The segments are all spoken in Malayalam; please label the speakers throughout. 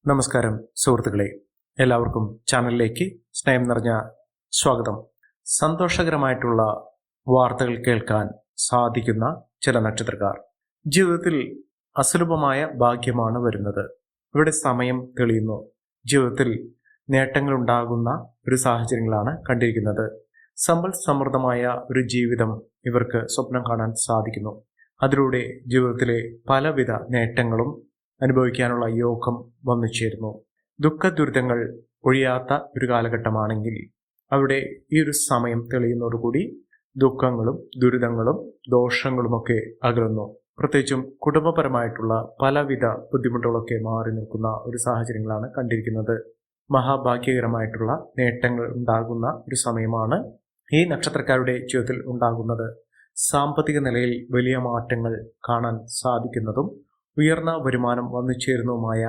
Speaker 1: നമസ്കാരം സുഹൃത്തുക്കളെ, എല്ലാവർക്കും ചാനലിലേക്ക് സ്നേഹം നിറഞ്ഞ സ്വാഗതം. സന്തോഷകരമായിട്ടുള്ള വാർത്തകൾ കേൾക്കാൻ സാധിക്കുന്ന ചില നക്ഷത്രക്കാർ ജീവിതത്തിൽ അസുലഭമായ ഭാഗ്യമാണ് വരുന്നത്. ഇവിടെ സമയം തെളിയുന്നു. ജീവിതത്തിൽ നേട്ടങ്ങൾ ഉണ്ടാകുന്ന ഒരു സാഹചര്യങ്ങളാണ് കണ്ടിരിക്കുന്നത്. സമ്പൽ സമൃദ്ധമായ ഒരു ജീവിതം ഇവർക്ക് സ്വപ്നം കാണാൻ സാധിക്കുന്നു. അതിലൂടെ ജീവിതത്തിലെ പലവിധ നേട്ടങ്ങളും അനുഭവിക്കാനുള്ള യോഗം വന്നു ചേരുന്നു. ദുഃഖ ദുരിതങ്ങൾ ഒഴിയാത്ത ഒരു കാലഘട്ടമാണെങ്കിൽ അവിടെ ഈ ഒരു സമയം തെളിയുന്നതോടുകൂടി ദുഃഖങ്ങളും ദുരിതങ്ങളും ദോഷങ്ങളുമൊക്കെ അകലുന്നു. പ്രത്യേകിച്ചും കുടുംബപരമായിട്ടുള്ള പലവിധ ബുദ്ധിമുട്ടുകളൊക്കെ മാറി നിൽക്കുന്ന ഒരു സാഹചര്യങ്ങളാണ് കണ്ടിരിക്കുന്നത്. മഹാഭാഗ്യകരമായിട്ടുള്ള നേട്ടങ്ങൾ ഉണ്ടാകുന്ന ഒരു സമയമാണ് ഈ നക്ഷത്രക്കാരുടെ ജീവിതത്തിൽ ഉണ്ടാകുന്നത്. സാമ്പത്തിക നിലയിൽ വലിയ മാറ്റങ്ങൾ കാണാൻ സാധിക്കുന്നതും ഉയർന്ന വരുമാനം വന്നു ചേരുന്നതുമായ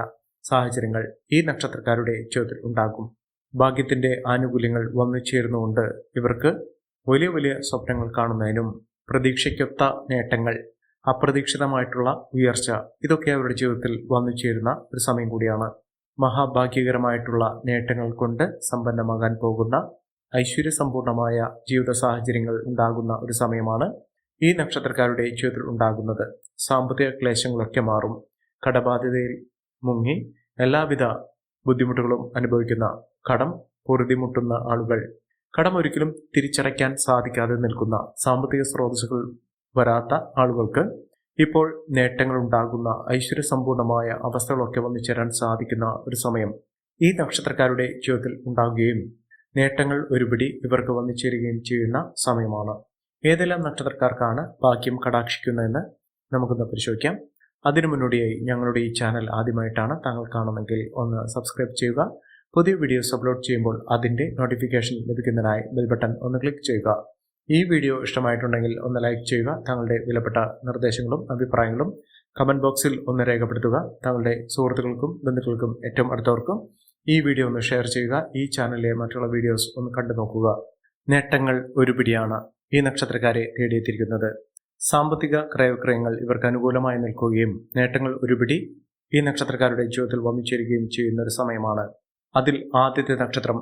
Speaker 1: സാഹചര്യങ്ങൾ ഈ നക്ഷത്രക്കാരുടെ ജീവിതത്തിൽ ഉണ്ടാകും. ഭാഗ്യത്തിന്റെ ആനുകൂല്യങ്ങൾ വന്നു ചേരുന്നുകൊണ്ട് ഇവർക്ക് വലിയ വലിയ സ്വപ്നങ്ങൾ കാണുന്നതിനും പ്രതീക്ഷയ്ക്കൊത്ത നേട്ടങ്ങൾ, അപ്രതീക്ഷിതമായിട്ടുള്ള ഉയർച്ച, ഇതൊക്കെ അവരുടെ ജീവിതത്തിൽ വന്നു ചേരുന്ന ഒരു സമയം കൂടിയാണ്. മഹാഭാഗ്യകരമായിട്ടുള്ള നേട്ടങ്ങൾ കൊണ്ട് സമ്പന്നമാകാൻ പോകുന്ന ഐശ്വര്യസമ്പൂർണമായ ജീവിത സാഹചര്യങ്ങൾ ഉണ്ടാകുന്ന ഒരു സമയമാണ് ഈ നക്ഷത്രക്കാരുടെ ജീവിതത്തിൽ ഉണ്ടാകുന്നത്. സാമ്പത്തിക ക്ലേശങ്ങളൊക്കെ മാറും. കടബാധ്യതയിൽ മുങ്ങി എല്ലാവിധ ബുദ്ധിമുട്ടുകളും അനുഭവിക്കുന്ന, കടം പൊറുതിമുട്ടുന്ന ആളുകൾ, കടം ഒരിക്കലും തിരിച്ചടയ്ക്കാൻ സാധിക്കാതെ നിൽക്കുന്ന, സാമ്പത്തിക സ്രോതസ്സുകൾ വരാത്ത ആളുകൾക്ക് ഇപ്പോൾ നേട്ടങ്ങൾ ഉണ്ടാകുന്ന ഐശ്വര്യസമ്പൂർണമായ അവസ്ഥകളൊക്കെ വന്നു ചേരാൻ സാധിക്കുന്ന ഒരു സമയം ഈ നക്ഷത്രക്കാരുടെ ജീവിതത്തിൽ ഉണ്ടാകുകയും നേട്ടങ്ങൾ ഒരുപിടി ഇവർക്ക് വന്നു ചേരുകയും ചെയ്യുന്ന സമയമാണ്. ഏതെല്ലാം നക്ഷത്രക്കാർക്കാണ് ഭാഗ്യം കടാക്ഷിക്കുന്നതെന്ന് നമുക്കൊന്ന് പരിശോധിക്കാം. അതിനു മുന്നോടിയായി ഞങ്ങളുടെ ഈ ചാനൽ ആദ്യമായിട്ടാണ് താങ്കൾ കാണുന്നെങ്കിൽ ഒന്ന് സബ്സ്ക്രൈബ് ചെയ്യുക. പുതിയ വീഡിയോസ് അപ്ലോഡ് ചെയ്യുമ്പോൾ അതിൻ്റെ നോട്ടിഫിക്കേഷൻ ലഭിക്കുന്നതിനായി ബെൽ ബട്ടൺ ഒന്ന് ക്ലിക്ക് ചെയ്യുക. ഈ വീഡിയോ ഇഷ്ടമായിട്ടുണ്ടെങ്കിൽ ഒന്ന് ലൈക്ക് ചെയ്യുക. താങ്കളുടെ വിലപ്പെട്ട നിർദ്ദേശങ്ങളും അഭിപ്രായങ്ങളും കമൻറ്റ് ബോക്സിൽ ഒന്ന് രേഖപ്പെടുത്തുക. താങ്കളുടെ സുഹൃത്തുക്കൾക്കും ബന്ധുക്കൾക്കും ഏറ്റവും അടുത്തവർക്കും ഈ വീഡിയോ ഒന്ന് ഷെയർ ചെയ്യുക. ഈ ചാനലിലെ മറ്റുള്ള വീഡിയോസ് ഒന്ന് കണ്ടു നോക്കുക. നേട്ടങ്ങൾ ഒരുപിടിയാണ് ഈ നക്ഷത്രക്കാരെ തേടിയെത്തിയിരിക്കുന്നത്. സാമ്പത്തിക ക്രയവിക്രയങ്ങൾ ഇവർക്ക് അനുകൂലമായി നിൽക്കുകയും നേട്ടങ്ങൾ ഒരുപിടി ഈ നക്ഷത്രക്കാരുടെ ജീവിതത്തിൽ വന്നു ചേരുകയും ചെയ്യുന്ന ഒരു സമയമാണ്. അതിൽ ആദ്യത്തെ നക്ഷത്രം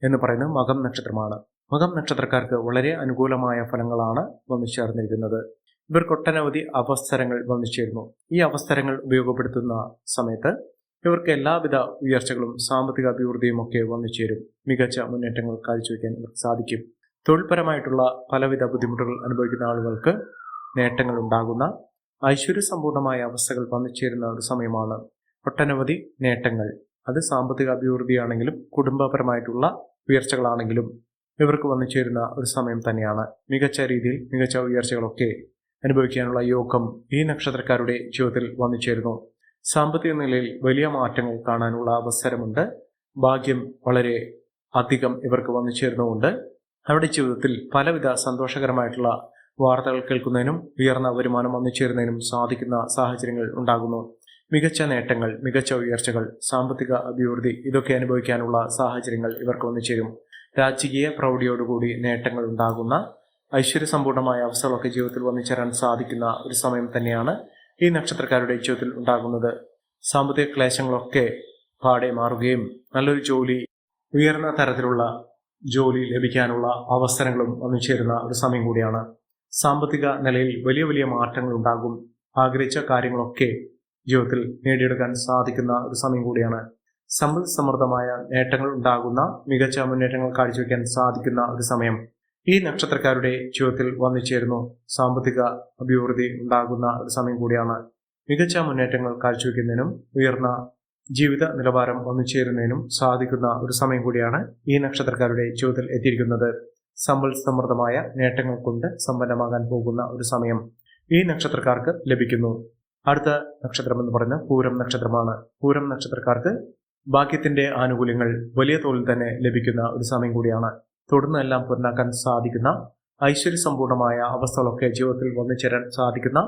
Speaker 1: എന്ന് പറയുന്നത് മകം നക്ഷത്രമാണ്. മകം നക്ഷത്രക്കാർക്ക് വളരെ അനുകൂലമായ ഫലങ്ങളാണ് വന്നു ചേർന്നിരിക്കുന്നത്. ഇവർക്ക് ഒട്ടനവധി അവസരങ്ങൾ വന്നു ചേരുന്നു. ഈ അവസരങ്ങൾ ഉപയോഗപ്പെടുത്തുന്ന സമയത്ത് ഇവർക്ക് എല്ലാവിധ ഉയർച്ചകളും സാമ്പത്തിക അഭിവൃദ്ധിയും ഒക്കെ വന്നു ചേരും. മികച്ച മുന്നേറ്റങ്ങൾ കാഴ്ചവെക്കാൻ ഇവർക്ക് സാധിക്കും. തൊഴിൽപരമായിട്ടുള്ള പലവിധ ബുദ്ധിമുട്ടുകൾ അനുഭവിക്കുന്ന ആളുകൾക്ക് നേട്ടങ്ങൾ ഉണ്ടാകുന്ന ഐശ്വര്യസമ്പൂർണമായ അവസ്ഥകൾ വന്നു ചേരുന്ന ഒരു സമയമാണ്. ഒട്ടനവധി നേട്ടങ്ങൾ, അത് സാമ്പത്തിക അഭിവൃദ്ധിയാണെങ്കിലും കുടുംബപരമായിട്ടുള്ള ഉയർച്ചകളാണെങ്കിലും ഇവർക്ക് വന്നു ചേരുന്ന ഒരു സമയം തന്നെയാണ്. മികച്ച രീതിയിൽ മികച്ച ഉയർച്ചകളൊക്കെ അനുഭവിക്കാനുള്ള യോഗം ഈ നക്ഷത്രക്കാരുടെ ജീവിതത്തിൽ വന്നു ചേരുന്നു. സാമ്പത്തിക നിലയിൽ വലിയ മാറ്റങ്ങൾ കാണാനുള്ള അവസരമുണ്ട്. ഭാഗ്യം വളരെ അധികം ഇവർക്ക് വന്നു ചേരുന്നതുകൊണ്ട് അവരുടെ ജീവിതത്തിൽ പലവിധ സന്തോഷകരമായിട്ടുള്ള വാർത്തകൾ കേൾക്കുന്നതിനും ഉയർന്ന വരുമാനം വന്നു ചേരുന്നതിനും സാധിക്കുന്ന സാഹചര്യങ്ങൾ ഉണ്ടാകുന്നു. മികച്ച നേട്ടങ്ങൾ, മികച്ച ഉയർച്ചകൾ, സാമ്പത്തിക അഭിവൃദ്ധി, ഇതൊക്കെ അനുഭവിക്കാനുള്ള സാഹചര്യങ്ങൾ ഇവർക്ക് വന്നു ചേരും. രാജകീയ പ്രൗഢിയോടുകൂടി നേട്ടങ്ങൾ ഉണ്ടാകുന്ന ഐശ്വര്യസമ്പൂർണമായ അവസ്ഥകളൊക്കെ ജീവിതത്തിൽ വന്നു ചേരാൻ സാധിക്കുന്ന ഒരു സമയം തന്നെയാണ് ഈ നക്ഷത്രക്കാരുടെ ജീവിതത്തിൽ ഉണ്ടാകുന്നത്. സാമ്പത്തിക ക്ലേശങ്ങളൊക്കെ പാടെ മാറുകയും നല്ലൊരു ജോലി, ഉയർന്ന തരത്തിലുള്ള ജോലി ലഭിക്കാനുള്ള അവസരങ്ങളും വന്നു ചേരുന്ന ഒരു സമയം കൂടിയാണ്. സാമ്പത്തിക നിലയിൽ വലിയ വലിയ മാറ്റങ്ങൾ ഉണ്ടാകും. ആഗ്രഹിച്ച കാര്യങ്ങളൊക്കെ ജീവിതത്തിൽ നേടിയെടുക്കാൻ സാധിക്കുന്ന ഒരു സമയം കൂടിയാണ്. സമ്പൽ സമൃദ്ധമായ നേട്ടങ്ങൾ ഉണ്ടാകുന്ന, മികച്ച മുന്നേറ്റങ്ങൾ കാഴ്ചവെക്കാൻ സാധിക്കുന്ന ഒരു സമയം ഈ നക്ഷത്രക്കാരുടെ ജീവിതത്തിൽ വന്നു ചേരുന്നു. സാമ്പത്തിക അഭിവൃദ്ധി ഉണ്ടാകുന്ന ഒരു സമയം കൂടിയാണ്. മികച്ച മുന്നേറ്റങ്ങൾ കാഴ്ചവെക്കുന്നതിനും ഉയർന്ന ജീവിത നിലവാരം വന്നു ചേരുന്നതിനും സാധിക്കുന്ന ഒരു സമയം കൂടിയാണ് ഈ നക്ഷത്രക്കാരുടെ ജീവിതത്തിൽ എത്തിയിരിക്കുന്നത്. സമ്പൽ സമൃദ്ധമായ നേട്ടങ്ങൾ കൊണ്ട് സമ്പന്നമാകാൻ പോകുന്ന ഒരു സമയം ഈ നക്ഷത്രക്കാർക്ക് ലഭിക്കുന്നു. അടുത്ത നക്ഷത്രം എന്ന് പറയുന്നത് പൂരം നക്ഷത്രമാണ്. പൂരം നക്ഷത്രക്കാർക്ക് ഭാഗ്യത്തിന്റെ ആനുകൂല്യങ്ങൾ വലിയ തോതിൽ തന്നെ ലഭിക്കുന്ന ഒരു സമയം കൂടിയാണ്. തുടർന്ന് എല്ലാം പൂർണ്ണാക്കാൻ സാധിക്കുന്ന ഐശ്വര്യസമ്പൂർണമായ അവസ്ഥകളൊക്കെ ജീവിതത്തിൽ വന്നു ചേരാൻ സാധിക്കുന്ന,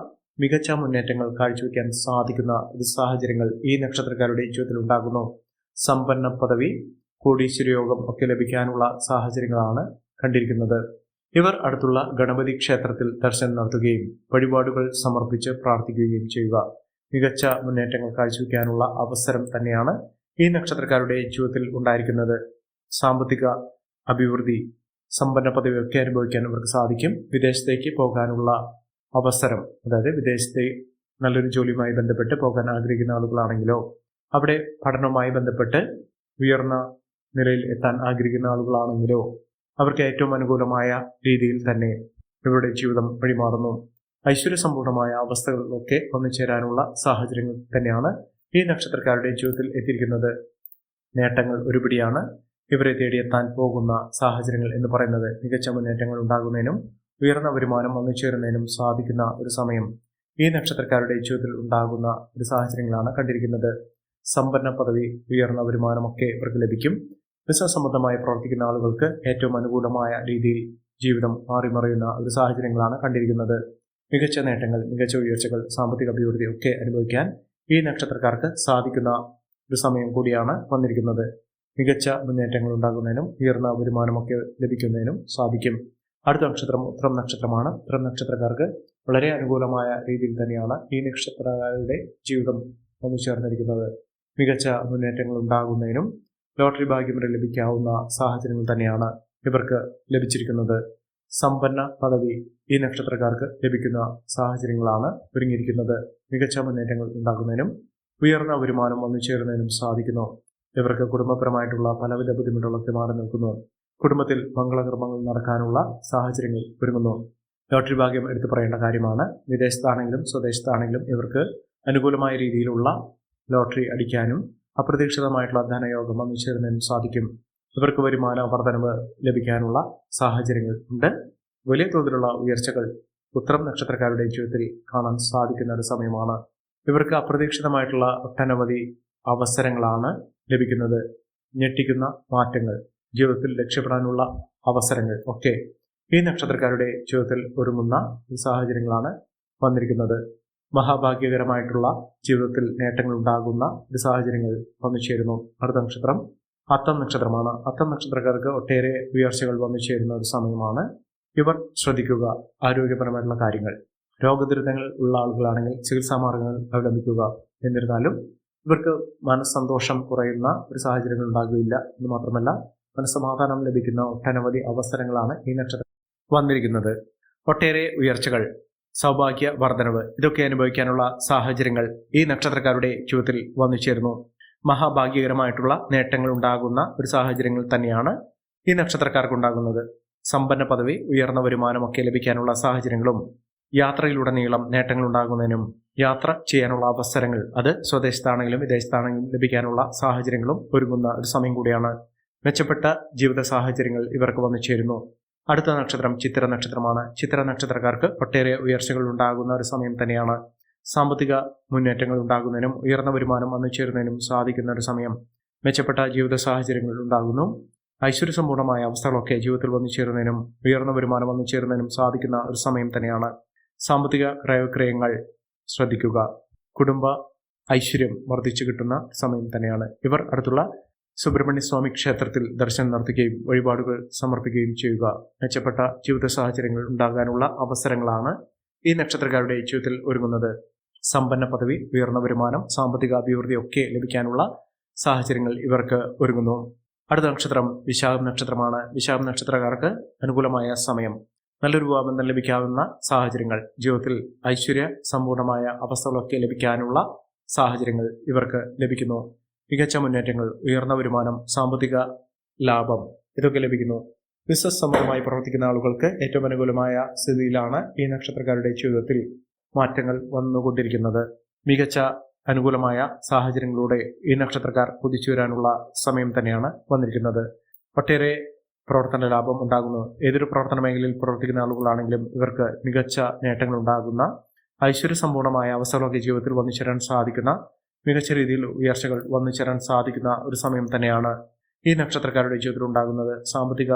Speaker 1: മികച്ച മുന്നേറ്റങ്ങൾ കാഴ്ചവെക്കാൻ സാധിക്കുന്ന ഒരു സാഹചര്യങ്ങൾ ഈ നക്ഷത്രക്കാരുടെ ജീവിതത്തിൽ ഉണ്ടാകുന്നു. സമ്പന്ന പദവി, കോടീശ്വര യോഗം ഒക്കെ ലഭിക്കാനുള്ള സാഹചര്യങ്ങളാണ് കണ്ടിരിക്കുന്നത്. ഇവർ അടുത്തുള്ള ഗണപതി ക്ഷേത്രത്തിൽ ദർശനം നടത്തുകയും വഴിപാടുകൾ സമർപ്പിച്ച് പ്രാർത്ഥിക്കുകയും ചെയ്യുക മികച്ച മുന്നേറ്റങ്ങൾ കാഴ്ചവെക്കാനുള്ള അവസരം തന്നെയാണ് ഈ നക്ഷത്രക്കാരുടെ ജീവിതത്തിൽ ഉണ്ടായിരിക്കുന്നത് സാമ്പത്തിക അഭിവൃദ്ധി, സമ്പന്ന പദവിയൊക്കെ അനുഭവിക്കാൻ ഇവർക്ക് സാധിക്കും. വിദേശത്തേക്ക് പോകാനുള്ള അവസരം, അതായത് വിദേശത്തെ നല്ലൊരു ജോലിയുമായി ബന്ധപ്പെട്ട് പോകാൻ ആഗ്രഹിക്കുന്ന ആളുകളാണെങ്കിലോ അവിടെ പഠനവുമായി ബന്ധപ്പെട്ട് ഉയർന്ന നിലയിൽ എത്താൻ ആഗ്രഹിക്കുന്ന ആളുകളാണെങ്കിലോ അവർക്ക് ഏറ്റവും അനുകൂലമായ രീതിയിൽ തന്നെ ഇവരുടെ ജീവിതം വഴിമാറുന്നു. ഐശ്വര്യസമ്പൂർണമായ അവസ്ഥകളിലൊക്കെ ഒന്നുചേരാനുള്ള സാഹചര്യങ്ങൾ തന്നെയാണ് ഈ നക്ഷത്രക്കാരുടെ ജീവിതത്തിൽ എത്തിയിരിക്കുന്നത്. നേട്ടങ്ങൾ ഒരുപിടിയാണ്. ഇവരെ തേടിയെത്താൻ പോകുന്ന സാഹചര്യങ്ങൾ എന്ന് പറയുന്നത് മികച്ച മുന്നേറ്റങ്ങൾ ഉണ്ടാകുന്നതിനും ഉയർന്ന വരുമാനം ഒന്നുചേരുന്നതിനും സാധിക്കുന്ന ഒരു സമയം ഈ നക്ഷത്രക്കാരുടെ ജീവിതത്തിൽ ഉണ്ടാകുന്ന ഒരു സാഹചര്യങ്ങളാണ് കണ്ടിരിക്കുന്നത്. സമ്പന്ന പദവി, ഉയർന്ന വരുമാനമൊക്കെ ഇവർക്ക് ലഭിക്കും. ബിസിനസ് സംബന്ധമായി പ്രവർത്തിക്കുന്ന ആളുകൾക്ക് ഏറ്റവും അനുകൂലമായ രീതിയിൽ ജീവിതം മാറിമറിയുന്ന ഒരു സാഹചര്യങ്ങളാണ് കണ്ടിരിക്കുന്നത്. മികച്ച നേട്ടങ്ങൾ, മികച്ച ഉയർച്ചകൾ, സാമ്പത്തിക അഭിവൃദ്ധി ഒക്കെ അനുഭവിക്കാൻ ഈ നക്ഷത്രക്കാർക്ക് സാധിക്കുന്ന ഒരു സമയം കൂടിയാണ് വന്നിരിക്കുന്നത്. മികച്ച മുന്നേറ്റങ്ങൾ ഉണ്ടാകുന്നതിനും ഉയർന്ന വരുമാനമൊക്കെ ലഭിക്കുന്നതിനും സാധിക്കും. അടുത്ത നക്ഷത്രം ഉത്രം നക്ഷത്രമാണ്. ഉത്രം നക്ഷത്രക്കാർക്ക് വളരെ അനുകൂലമായ രീതിയിൽ തന്നെയാണ് ഈ നക്ഷത്രക്കാരുടെ ജീവിതം ഒന്നു ചേർന്നിരിക്കുന്നത്. മികച്ച മുന്നേറ്റങ്ങൾ ഉണ്ടാകുന്നതിനും ലോട്ടറി ഭാഗ്യം വരെ ലഭിക്കാവുന്ന സാഹചര്യങ്ങൾ തന്നെയാണ് ഇവർക്ക് ലഭിച്ചിരിക്കുന്നത്. സമ്പന്ന പദവി ഈ നക്ഷത്രക്കാർക്ക് ലഭിക്കുന്ന സാഹചര്യങ്ങളാണ് ഒരുങ്ങിയിരിക്കുന്നത്. മികച്ച മുന്നേറ്റങ്ങൾ ഉണ്ടാകുന്നതിനും ഉയർന്ന വരുമാനം ഒന്നുചേരുന്നതിനും സാധിക്കുന്നു. ഇവർക്ക് കുടുംബപരമായിട്ടുള്ള പലവിധ ബുദ്ധിമുട്ടുകളൊക്കെ മാറി നിൽക്കുന്നു. കുടുംബത്തിൽ മംഗളകർമ്മങ്ങൾ നടക്കാനുള്ള സാഹചര്യങ്ങൾ ഒരുങ്ങുന്നു. ലോട്ടറി ഭാഗ്യം എടുത്തു പറയേണ്ട കാര്യമാണ്. വിദേശത്താണെങ്കിലും സ്വദേശത്താണെങ്കിലും ഇവർക്ക് അനുകൂലമായ രീതിയിലുള്ള ലോട്ടറി അടിക്കാനും അപ്രതീക്ഷിതമായിട്ടുള്ള ധനയോഗം ഒന്നുചേരുന്നതിനും സാധിക്കും. ഇവർക്ക് വരുമാന വർധനവ് ലഭിക്കാനുള്ള സാഹചര്യങ്ങൾ ഉണ്ട്. വലിയ തോതിലുള്ള ഉയർച്ചകൾ ഉത്രം നക്ഷത്രക്കാരുടെ ജീവിതത്തിൽ കാണാൻ സാധിക്കുന്ന ഒരു സമയമാണ്. ഇവർക്ക് അപ്രതീക്ഷിതമായിട്ടുള്ള ഒട്ടനവധി അവസരങ്ങളാണ് ലഭിക്കുന്നത്. ഞെട്ടിക്കുന്ന മാറ്റങ്ങൾ, ജീവിതത്തിൽ രക്ഷപ്പെടാനുള്ള അവസരങ്ങൾ ഒക്കെ ഈ നക്ഷത്രക്കാരുടെ ജീവിതത്തിൽ ഒരുങ്ങുന്ന സാഹചര്യങ്ങളാണ് വന്നിരിക്കുന്നത്. മഹാഭാഗ്യകരമായിട്ടുള്ള ജീവിതത്തിൽ നേട്ടങ്ങൾ ഉണ്ടാകുന്ന ഒരു സാഹചര്യങ്ങൾ വന്നുചേരുന്നു. അടുത്ത നക്ഷത്രം അത്തം നക്ഷത്രമാണ്. അത്തം നക്ഷത്രക്കാർക്ക് ഒട്ടേറെ ഉയർച്ചകൾ വന്നുചേരുന്ന ഒരു സമയമാണ്. ഇവർ ശ്രദ്ധിക്കുക ആരോഗ്യപരമായിട്ടുള്ള കാര്യങ്ങൾ. രോഗദുരിതങ്ങൾ ഉള്ള ആളുകളാണെങ്കിൽ ചികിത്സാ മാർഗങ്ങൾ അവലംബിക്കുക. എന്നിരുന്നാലും ഇവർക്ക് മനസ്സന്തോഷം കുറയുന്ന ഒരു സാഹചര്യങ്ങൾ ഉണ്ടാകുകയില്ല. എന്ന് മാത്രമല്ല, മനസ്സമാധാനം ലഭിക്കുന്ന ഒട്ടനവധി അവസരങ്ങളാണ് ഈ നക്ഷത്രം വന്നിരിക്കുന്നത്. ഒട്ടേറെ ഉയർച്ചകൾ, സൗഭാഗ്യ വർധനവ് ഇതൊക്കെ അനുഭവിക്കാനുള്ള സാഹചര്യങ്ങൾ ഈ നക്ഷത്രക്കാരുടെ ജീവിതത്തിൽ വന്നുചേരുന്നു. മഹാഭാഗ്യകരമായിട്ടുള്ള നേട്ടങ്ങൾ ഉണ്ടാകുന്ന ഒരു സാഹചര്യങ്ങൾ തന്നെയാണ് ഈ നക്ഷത്രക്കാർക്കുണ്ടാകുന്നത്. സമ്പന്ന പദവി, ഉയർന്ന വരുമാനമൊക്കെ ലഭിക്കാനുള്ള സാഹചര്യങ്ങളും യാത്രയിലുടനീളം നേട്ടങ്ങൾ ഉണ്ടാകുന്നതിനും യാത്ര ചെയ്യാനുള്ള അവസരങ്ങൾ, അത് സ്വദേശത്താണെങ്കിലും വിദേശത്താണെങ്കിലും ലഭിക്കാനുള്ള സാഹചര്യങ്ങളും ഒരുങ്ങുന്ന ഒരു സമയം കൂടിയാണ്. മെച്ചപ്പെട്ട ജീവിത സാഹചര്യങ്ങൾ ഇവർക്ക് വന്നു ചേരുന്നു. അടുത്ത നക്ഷത്രം ചിത്തിര നക്ഷത്രമാണ്. ചിത്തിര നക്ഷത്രക്കാർക്ക് ഒട്ടേറെ ഉയർച്ചകൾ ഉണ്ടാകുന്ന ഒരു സമയം തന്നെയാണ്. സാമ്പത്തിക മുന്നേറ്റങ്ങൾ ഉണ്ടാകുന്നതിനും ഉയർന്ന വരുമാനം വന്നു ചേരുന്നതിനും സാധിക്കുന്ന ഒരു സമയം. മെച്ചപ്പെട്ട ജീവിത സാഹചര്യങ്ങൾ ഉണ്ടാകുന്നു. ഐശ്വര്യസമ്പൂർണമായ അവസ്ഥകളൊക്കെ ജീവിതത്തിൽ വന്നു ചേരുന്നതിനും ഉയർന്ന വരുമാനം വന്നു ചേരുന്നതിനും സാധിക്കുന്ന ഒരു സമയം തന്നെയാണ്. സാമ്പത്തിക ക്രയവിക്രയങ്ങൾ ശ്രദ്ധിക്കുക. കുടുംബ ഐശ്വര്യം വർദ്ധിച്ചു കിട്ടുന്ന സമയം തന്നെയാണ്. ഇവർ അടുത്തുള്ള സുബ്രഹ്മണ്യ സ്വാമി ക്ഷേത്രത്തിൽ ദർശനം നടത്തുകയും വഴിപാടുകൾ സമർപ്പിക്കുകയും ചെയ്യുക. മെച്ചപ്പെട്ട ജീവിത സാഹചര്യങ്ങൾ ഉണ്ടാകാനുള്ള അവസരങ്ങളാണ് ഈ നക്ഷത്രക്കാരുടെ ജീവിതത്തിൽ ഒരുങ്ങുന്നത്. സമ്പന്ന പദവി, ഉയർന്ന വരുമാനം, സാമ്പത്തിക അഭിവൃദ്ധി ഒക്കെ ലഭിക്കാനുള്ള സാഹചര്യങ്ങൾ ഇവർക്ക് ഒരുങ്ങുന്നു. അടുത്ത നക്ഷത്രം വിശാഖം നക്ഷത്രമാണ്. വിശാഖം നക്ഷത്രക്കാർക്ക് അനുകൂലമായ സമയം. നല്ലൊരു വിവാഹബന്ധം ലഭിക്കാവുന്ന സാഹചര്യങ്ങൾ, ജീവിതത്തിൽ ഐശ്വര്യ സമ്പൂർണമായ അവസ്ഥകളൊക്കെ ലഭിക്കാനുള്ള സാഹചര്യങ്ങൾ ഇവർക്ക് ലഭിക്കുന്നു. മികച്ച മുന്നേറ്റങ്ങൾ, ഉയർന്ന വരുമാനം, സാമ്പത്തിക ലാഭം ഇതൊക്കെ ലഭിക്കുന്നു. ബിസിനസ് സംബന്ധമായി പ്രവർത്തിക്കുന്ന ആളുകൾക്ക് ഏറ്റവും അനുകൂലമായ സ്ഥിതിയിലാണ് ഈ നക്ഷത്രക്കാരുടെ ജീവിതത്തിൽ മാറ്റങ്ങൾ വന്നുകൊണ്ടിരിക്കുന്നത്. മികച്ച അനുകൂലമായ സാഹചര്യങ്ങളിലൂടെ ഈ നക്ഷത്രക്കാർ കുതിച്ചു വരാനുള്ള സമയം തന്നെയാണ് വന്നിരിക്കുന്നത്. ഒട്ടേറെ പ്രവർത്തന ലാഭം ഉണ്ടാകുന്നു. ഏതൊരു പ്രവർത്തന മേഖലയിൽ പ്രവർത്തിക്കുന്ന ആളുകളാണെങ്കിലും ഇവർക്ക് മികച്ച നേട്ടങ്ങൾ ഉണ്ടാകുന്ന, ഐശ്വര്യസമ്പൂർണമായ അവസ്ഥകളൊക്കെ ജീവിതത്തിൽ വന്നു ചേരാൻ സാധിക്കുന്ന, മികച്ച രീതിയിൽ ഉയർച്ചകൾ വന്നു ചേരാൻ സാധിക്കുന്ന ഒരു സമയം തന്നെയാണ് ഈ നക്ഷത്രക്കാരുടെ ജീവിതത്തിൽ ഉണ്ടാകുന്നത്. സാമ്പത്തിക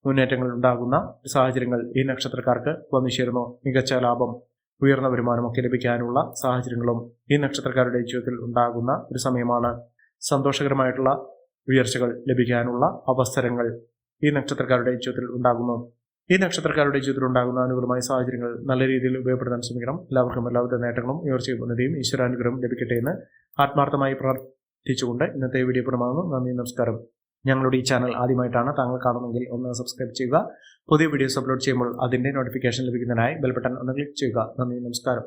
Speaker 1: മുന്നേറ്റങ്ങൾ ഉണ്ടാകുന്ന സാഹചര്യങ്ങൾ ഈ നക്ഷത്രക്കാർക്ക് വന്നു ചേരുന്നു. മികച്ച ലാഭം, ഉയർന്ന വരുമാനമൊക്കെ ലഭിക്കാനുള്ള സാഹചര്യങ്ങളും ഈ നക്ഷത്രക്കാരുടെ ജീവിതത്തിൽ ഉണ്ടാകുന്ന ഒരു സമയമാണ്. സന്തോഷകരമായിട്ടുള്ള ഉയർച്ചകൾ ലഭിക്കാനുള്ള അവസരങ്ങൾ ഈ നക്ഷത്രക്കാരുടെ ജീവിതത്തിൽ ഉണ്ടാകുന്നു. ഈ നക്ഷത്രക്കാരുടെ ജീവിതത്തിൽ ഉണ്ടാകുന്ന അനുകൂലമായ സാഹചര്യങ്ങൾ നല്ല രീതിയിൽ ഉപയോഗപ്പെടുത്താൻ ശ്രമിക്കണം. എല്ലാവർക്കും എല്ലാവിധ നേട്ടങ്ങളും ഉയർച്ചയും ഉന്നതിയും ഈശ്വരാനുഗ്രഹം ലഭിക്കട്ടെ എന്ന് ആത്മാർത്ഥമായി എത്തിച്ചുകൊണ്ട് ഇന്നത്തെ വീഡിയോ പൂർണ്ണമാകുന്നു. നന്ദി, നമസ്കാരം. ഞങ്ങളുടെ ഈ ചാനൽ ആദ്യമായിട്ടാണ് താങ്കൾ കാണുമെങ്കിൽ ഒന്ന് സബ്സ്ക്രൈബ് ചെയ്യുക. പുതിയ വീഡിയോസ് അപ്ലോഡ് ചെയ്യുമ്പോൾ അതിൻ്റെ നോട്ടിഫിക്കേഷൻ ലഭിക്കുന്നതിനായി ബെൽ ബട്ടൺ ഒന്ന് ക്ലിക്ക് ചെയ്യുക. നന്ദി, നമസ്കാരം.